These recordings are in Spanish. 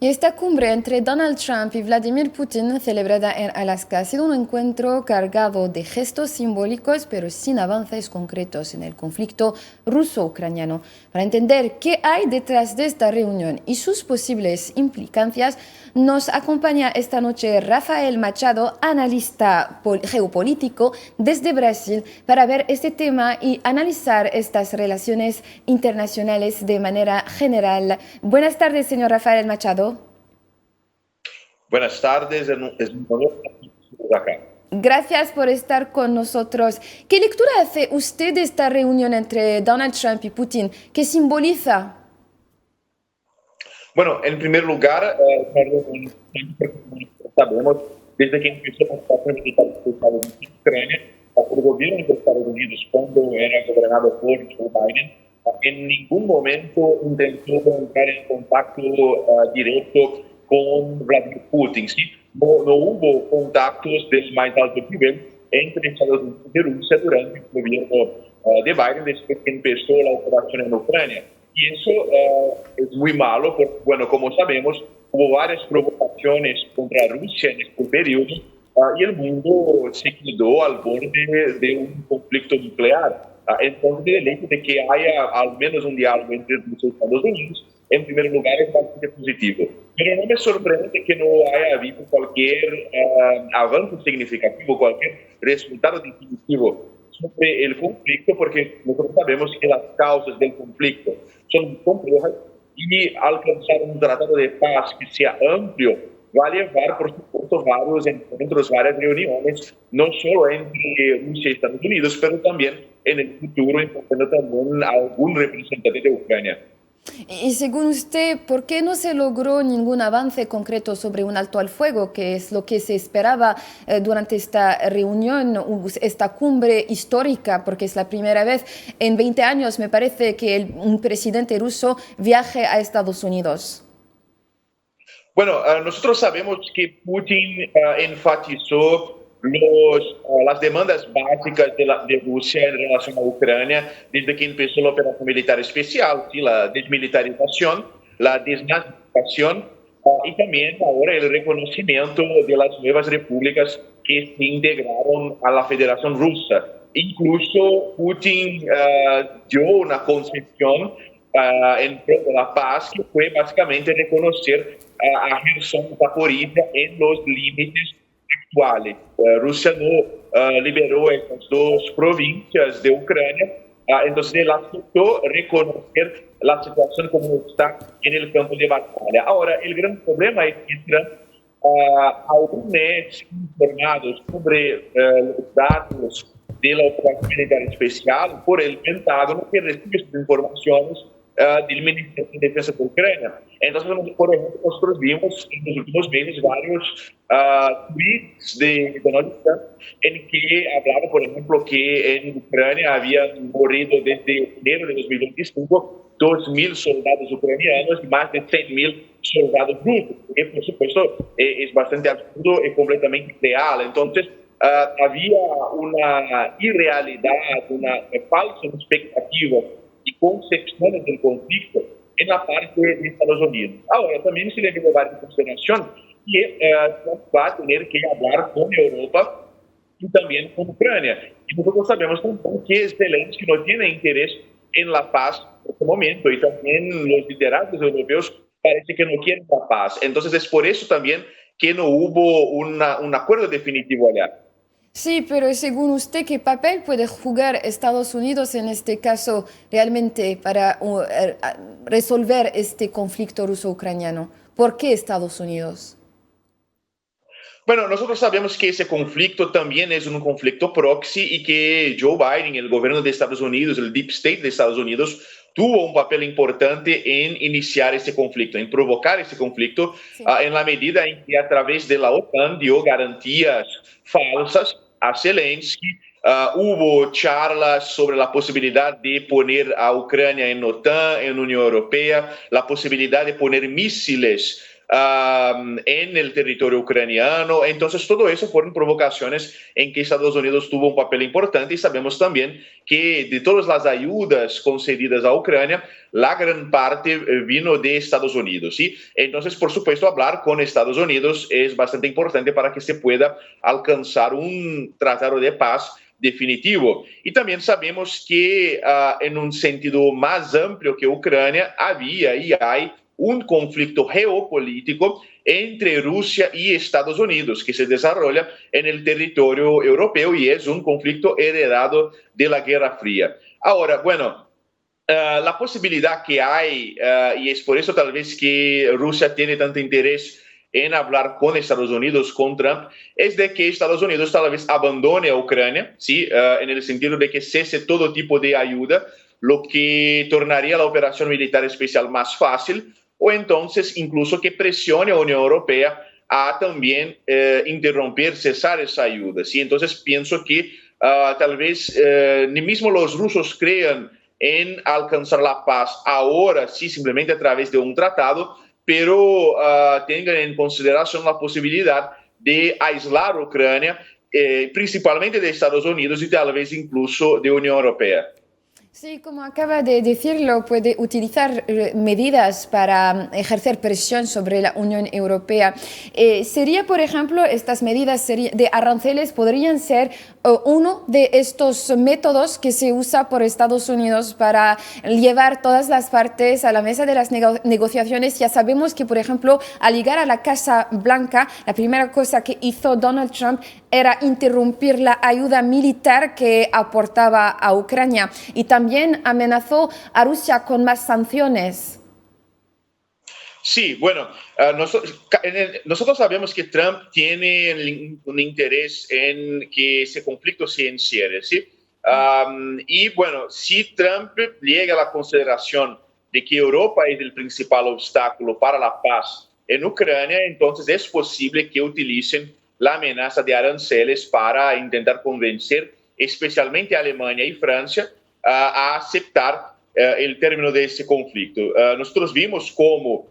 Y esta cumbre entre Donald Trump y Vladimir Putin, celebrada en Alaska, ha sido un encuentro cargado de gestos simbólicos, pero sin avances concretos en el conflicto ruso-ucraniano. Para entender qué hay detrás de esta reunión y sus posibles implicancias, nos acompaña esta noche Rafael Machado, analista geopolítico desde Brasil, para ver este tema y analizar estas relaciones internacionales de manera general. Buenas tardes, señor Rafael Machado. Buenas tardes, es un honor estar acá. Gracias por estar con nosotros. ¿Qué lectura hace usted de esta reunión entre Donald Trump y Putin? ¿Qué simboliza? Bueno, en primer lugar, sabemos desde que empezó la operación militar especial en Ucrania, el gobierno de Estados Unidos, cuando era gobernado por Joe Biden, en ningún momento intentó entrar en contacto directo con Vladimir Putin. ¿Sí? No hubo contactos del más alto nivel entre Estados Unidos y Rusia durante el gobierno de Biden después que empezó la operación en Ucrania. Y eso es muy malo, porque, bueno, como sabemos, hubo varias provocaciones contra Rusia en este periodo y el mundo se quedó al borde de un conflicto nuclear. Entonces, el hecho de que haya al menos un diálogo entre Rusia y Estados Unidos, en primer lugar, es bastante positivo. Pero no me sorprende que no haya habido cualquier avance significativo, cualquier resultado definitivo sobre el conflicto, porque nosotros sabemos que las causas del conflicto son muy complejas y alcanzar un tratado de paz que sea amplio va a llevar, por supuesto, varios encuentros, varias reuniones, no solo entre Rusia y Estados Unidos, pero también en el futuro, encontrando también a algún representante de Ucrania. Y según usted, ¿por qué no se logró ningún avance concreto sobre un alto al fuego, que es lo que se esperaba durante esta reunión, esta cumbre histórica, porque es la primera vez en 20 años, me parece, que un presidente ruso viaje a Estados Unidos? Bueno, nosotros sabemos que Putin enfatizó las demandas básicas de Rusia en relación a Ucrania desde que empezó la operación militar especial, ¿sí? La desmilitarización, la desnazificación y también ahora el reconocimiento de las nuevas repúblicas que se integraron a la Federación Rusa. Incluso Putin dio una concesión en pro de la paz, que fue básicamente reconocer a Gerson Zaporizhia en los límites actuales. Rusia no liberó estas dos provincias de Ucrania, entonces él aceptó reconocer la situación como está en el campo de batalla. Ahora, el gran problema es que Trump aún es informado sobre los datos de la operación militar especial por el Pentágono, que recibe sus informaciones del Ministerio de Defensa de Ucrania. Entonces, por ejemplo, nosotros vimos en los últimos meses varios tweets de Donald Trump en que hablaba, por ejemplo, que en Ucrania habían morido desde enero de 2025 2.000 soldados ucranianos y más de 100.000 soldados rusos, que por supuesto es bastante absurdo y completamente real. Entonces, había una irrealidad, una falsa expectativa y concepciones del conflicto en la parte de Estados Unidos. Ahora, también se debe llevar en consideración que va a tener que hablar con Europa y también con Ucrania. Y nosotros sabemos también que Zelensky no tiene interés en la paz en este momento y también los liderazgos europeos parece que no quieren la paz. Entonces es por eso también que no hubo un acuerdo definitivo allá. Sí, pero según usted, ¿qué papel puede jugar Estados Unidos en este caso realmente para resolver este conflicto ruso-ucraniano? ¿Por qué Estados Unidos? Bueno, nosotros sabemos que ese conflicto también es un conflicto proxy y que Joe Biden, el gobierno de Estados Unidos, el Deep State de Estados Unidos, tuvo un papel importante en iniciar ese conflicto, en provocar ese conflicto, Sí. en la medida en que a través de la OTAN dio garantías falsas a Zelensky. Hubo charlas sobre la posibilidad de poner a Ucrania en OTAN, en Unión Europea, la posibilidad de poner misiles en el territorio ucraniano. Entonces, todo eso fueron provocaciones en que Estados Unidos tuvo un papel importante y sabemos también que de todas las ayudas concedidas a Ucrania, la gran parte vino de Estados Unidos. ¿Sí? Entonces, por supuesto, hablar con Estados Unidos es bastante importante para que se pueda alcanzar un tratado de paz definitivo. Y también sabemos que en un sentido más amplio que Ucrania, había y hay un conflicto geopolítico entre Rusia y Estados Unidos que se desarrolla en el territorio europeo y es un conflicto heredado de la Guerra Fría. Ahora, bueno, la posibilidad que hay, y es por eso tal vez que Rusia tiene tanto interés en hablar con Estados Unidos, con Trump, es de que Estados Unidos tal vez abandone a Ucrania, ¿sí? En el sentido de que cese todo tipo de ayuda, lo que tornaría la operación militar especial más fácil, o entonces incluso que presione a la Unión Europea a también interrumpir, cesar esa ayuda. ¿Sí? Entonces pienso que tal vez ni mismo los rusos crean en alcanzar la paz ahora, sí, simplemente a través de un tratado, pero tengan en consideración la posibilidad de aislar Ucrania, principalmente de Estados Unidos y tal vez incluso de la Unión Europea. Sí, como acaba de decirlo, puede utilizar medidas para ejercer presión sobre la Unión Europea. Sería, por ejemplo, estas medidas de aranceles podrían ser uno de estos métodos que se usa por Estados Unidos para llevar todas las partes a la mesa de las negociaciones. Ya sabemos que, por ejemplo, al llegar a la Casa Blanca, la primera cosa que hizo Donald Trump era interrumpir la ayuda militar que aportaba a Ucrania y también amenazó a Rusia con más sanciones. Sí, bueno, nosotros sabemos que Trump tiene un interés en que ese conflicto se encierre, ¿sí? Y bueno, si Trump llega a la consideración de que Europa es el principal obstáculo para la paz en Ucrania, entonces es posible que utilicen la amenaza de aranceles para intentar convencer especialmente a Alemania y Francia a aceptar el término de ese conflicto. Nosotros vimos cómo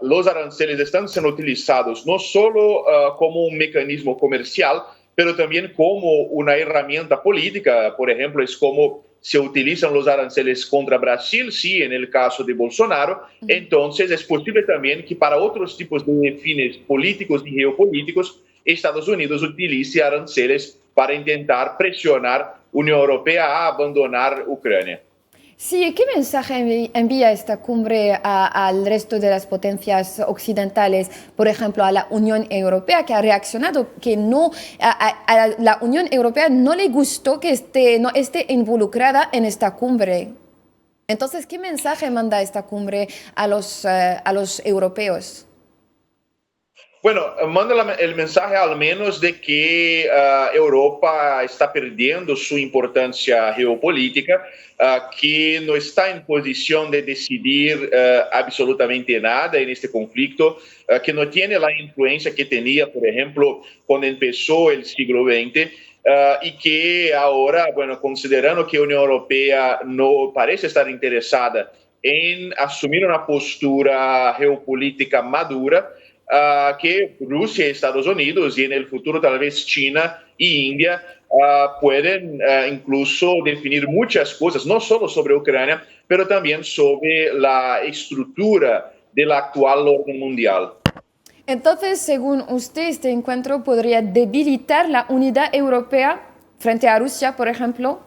los aranceles están siendo utilizados no solo como un mecanismo comercial, pero también como una herramienta política. Por ejemplo, es como se utilizan los aranceles contra Brasil, sí, en el caso de Bolsonaro. Entonces, es posible también que para otros tipos de fines políticos y geopolíticos, Estados Unidos utilice aranceles para intentar presionar a la Unión Europea a abandonar Ucrania. Sí, ¿qué mensaje envía esta cumbre al resto de las potencias occidentales, por ejemplo, a la Unión Europea, que ha reaccionado, que no, a la Unión Europea no le gustó que no esté involucrada en esta cumbre? Entonces, ¿qué mensaje manda esta cumbre a los europeos? Bueno, manda el mensaje al menos de que Europa está perdiendo su importancia geopolítica, que no está en posición de decidir absolutamente nada en este conflicto, que no tiene la influencia que tenía, por ejemplo, cuando empezó el siglo XX. Y que ahora, bueno, considerando que la Unión Europea no parece estar interesada en asumir una postura geopolítica madura, que Rusia y Estados Unidos y en el futuro tal vez China y India pueden incluso definir muchas cosas, no solo sobre Ucrania, pero también sobre la estructura del actual orden mundial. Entonces, según usted, este encuentro podría debilitar la unidad europea frente a Rusia, por ejemplo.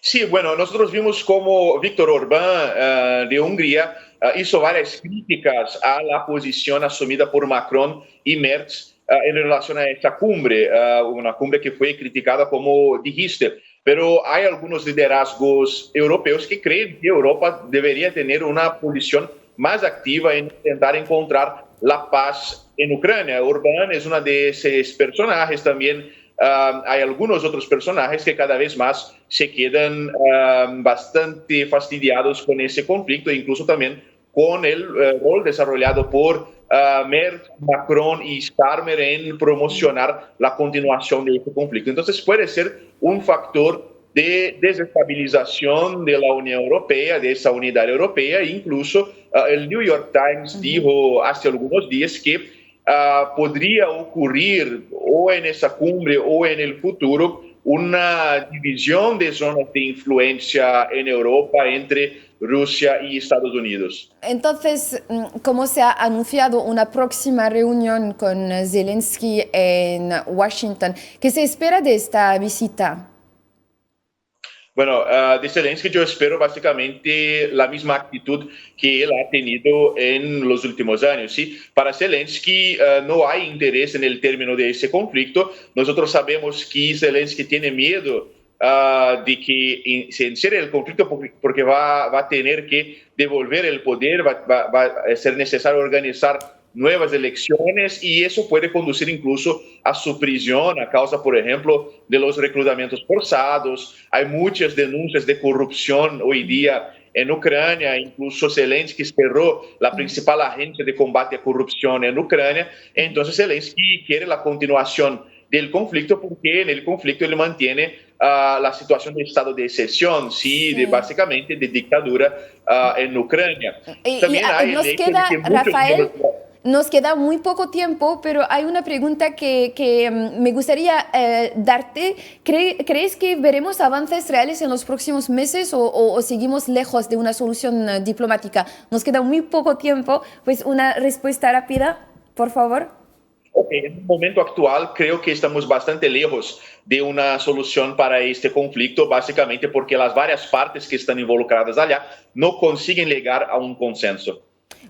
Sí, bueno, nosotros vimos como Víctor Orbán de Hungría hizo varias críticas a la posición asumida por Macron y Merz en relación a esta cumbre, una cumbre que fue criticada como dijiste, pero hay algunos liderazgos europeos que creen que Europa debería tener una posición más activa en intentar encontrar la paz en Ucrania. Orbán es uno de esos personajes también. Hay algunos otros personajes que cada vez más se quedan bastante fastidiados con ese conflicto, incluso también con el rol desarrollado por Merz, Macron y Starmer en promocionar la continuación de este conflicto. Entonces puede ser un factor de desestabilización de la Unión Europea, de esa unidad europea. Incluso el New York Times dijo hace algunos días que podría ocurrir o en esa cumbre o en el futuro una división de zonas de influencia en Europa entre Rusia y Estados Unidos. Entonces, ¿cómo se ha anunciado una próxima reunión con Zelensky en Washington? ¿Qué se espera de esta visita? Bueno, de Zelensky yo espero básicamente la misma actitud que él ha tenido en los últimos años. ¿Sí? Para Zelensky no hay interés en el término de ese conflicto. Nosotros sabemos que Zelensky tiene miedo de que se encierre el conflicto porque va a tener que devolver el poder, va a ser necesario organizar nuevas elecciones y eso puede conducir incluso a su prisión a causa, por ejemplo, de los reclutamientos forzados. Hay muchas denuncias de corrupción hoy día en Ucrania, incluso Zelensky cerró la principal agencia de combate a corrupción en Ucrania. Entonces Zelensky quiere la continuación del conflicto porque en el conflicto él mantiene la situación de estado de excepción, sí, de, básicamente de dictadura en Ucrania. También hay nos queda, Rafael, nos queda muy poco tiempo, pero hay una pregunta que me gustaría darte. ¿Crees que veremos avances reales en los próximos meses o seguimos lejos de una solución diplomática? Nos queda muy poco tiempo, pues una respuesta rápida, por favor. Okay. En el momento actual creo que estamos bastante lejos de una solución para este conflicto, básicamente porque las varias partes que están involucradas allá no consiguen llegar a un consenso.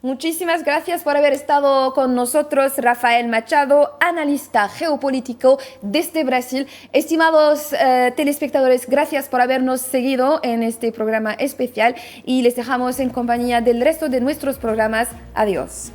Muchísimas gracias por haber estado con nosotros, Rafael Machado, analista geopolítico desde Brasil. Estimados telespectadores, gracias por habernos seguido en este programa especial y les dejamos en compañía del resto de nuestros programas. Adiós.